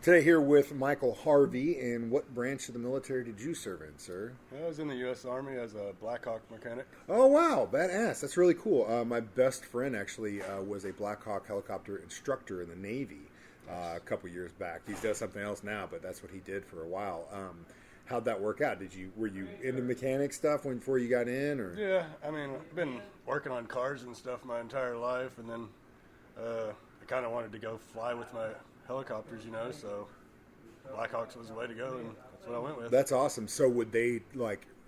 Today here with Michael Harvey. And what branch of the military did you serve in, sir? I was in the U.S. Army as a Black Hawk mechanic. Oh, wow. Badass. That's really cool. My best friend actually was a Black Hawk helicopter instructor in the Navy a couple years back. He does something else now, but that's what he did for a while. How'd that work out? Were you into mechanic stuff before you got in, or? Yeah, I mean, I've been working on cars and stuff my entire life, and then I kind of wanted to go fly with my helicopters, so Blackhawks was the way to go, and that's what I went with. That's awesome. So would they,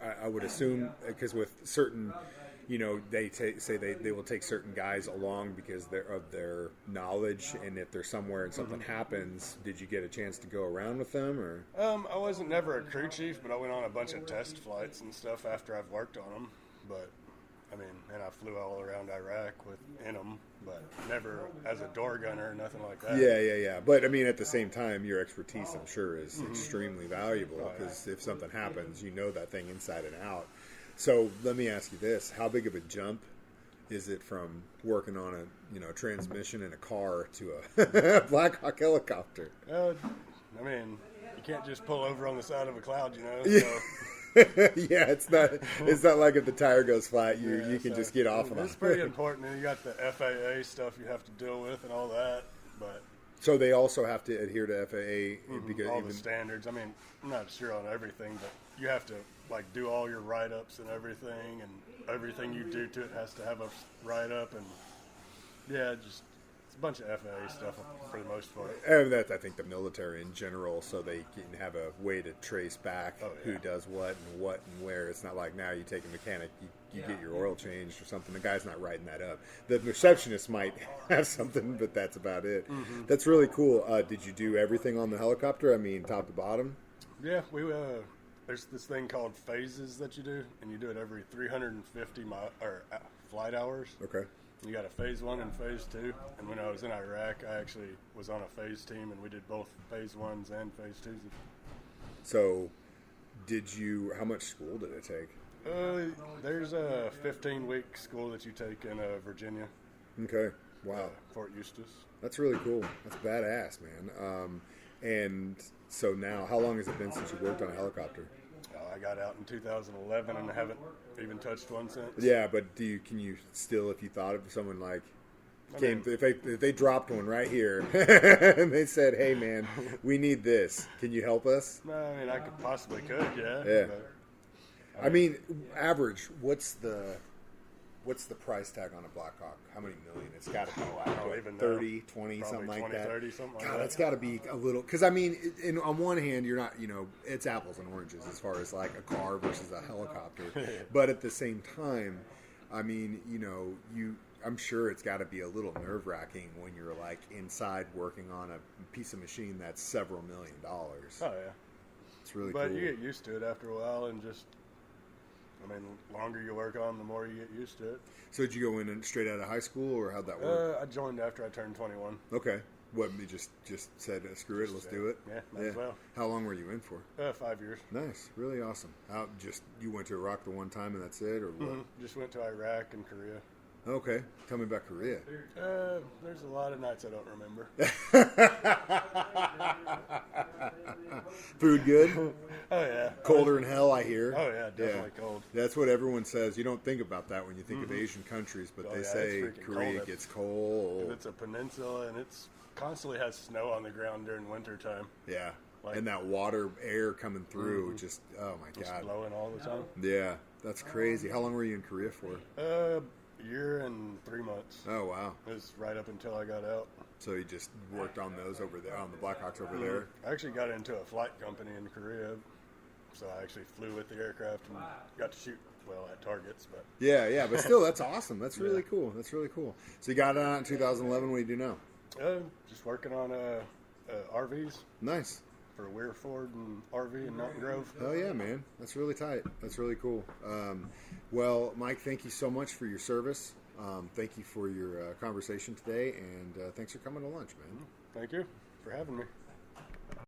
I would assume, because with certain, they say they will take certain guys along because of their knowledge, and if they're somewhere and something happens, did you get a chance to go around with them, or? I wasn't never a crew chief, but I went on a bunch of test flights and stuff after I've worked on them, but and I flew all around Iraq in them, but never as a door gunner or nothing like that. Yeah. But, at the same time, your expertise, I'm sure, is extremely valuable, because if something happens, you know that thing inside and out. So let me ask you this. How big of a jump is it from working on a transmission in a car to a Black Hawk helicopter? You can't just pull over on the side of a cloud, Yeah. So. Yeah, it's not like if the tire goes flat, you can just get off of it. It's pretty important, and you got the FAA stuff you have to deal with and all that. But so they also have to adhere to FAA because all the standards. I'm not sure on everything, but you have to do all your write-ups and everything you do to it has to have a write-up, and just. It's a bunch of FAA stuff for the most part. And that's, I think, the military in general, so they can have a way to trace back who does what and where. It's not like now you take a mechanic, you get your oil changed or something. The guy's not writing that up. The receptionist might have something, but that's about it. Mm-hmm. That's really cool. Did you do everything on the helicopter? Top to bottom? Yeah, there's this thing called phases that you do, and you do it every 350 flight hours. Okay. You got a phase 1 and phase 2, and when I was in Iraq, I actually was on a phase team, and we did both phase 1s and phase 2s. So, how much school did it take? There's a 15-week school that you take in Virginia. Okay, wow. Fort Eustis. That's really cool. That's badass, man. And so now, how long has it been since you worked on a helicopter? I got out in 2011 and I haven't even touched one since. Yeah, but can you still, if you thought of someone if they dropped one right here and they said, "Hey, man, we need this. Can you help us?" I could, yeah. Yeah. But, average. What's the price tag on a Black Hawk? How many million? It's got to be 30, 20, something like that. 30, something like God, that. That's got to be a little. Because, on one hand, you're not, it's apples and oranges as far as like a car versus a helicopter. But at the same time, I'm sure it's got to be a little nerve-wracking when you're inside working on a piece of machine that's several $1 million. Oh, yeah. It's really cool. But you get used to it after a while, and just... the longer you work on, the more you get used to it. So did you go in straight out of high school, or how'd that work? I joined after I turned 21. Okay. What, you just said, screw it, let's do it? Yeah, might as well. How long were you in for? 5 years. Nice. Really awesome. You went to Iraq the one time and that's it, or what? Mm-hmm. Just went to Iraq and Korea. Okay. Tell me about Korea. There's a lot of nights I don't remember. Food good? Oh, yeah. Colder than hell, I hear. Oh, yeah, definitely cold. That's what everyone says. You don't think about that when you think of Asian countries, but they say Korea gets cold. And it's a peninsula, and it's constantly has snow on the ground during wintertime. Yeah. And that water air coming through, just, oh my God. Just blowing all the time. Yeah, that's crazy. How long were you in Korea for? Year and 3 months. Oh, wow. It was right up until I got out. So you just worked on those over there, on the Blackhawks over there? I actually got into a flight company in Korea, so I actually flew with the aircraft and got to shoot, at targets. But Yeah, but still, that's awesome. That's really cool. That's really cool. So you got out in 2011. What do you do now? Just working on RVs. Nice. For Weir Ford and RV in Mountain Grove. Oh yeah, man, that's really tight. That's really cool. Well, Mike, thank you so much for your service. Thank you for your conversation today, and thanks for coming to lunch, man. Thank you for having me.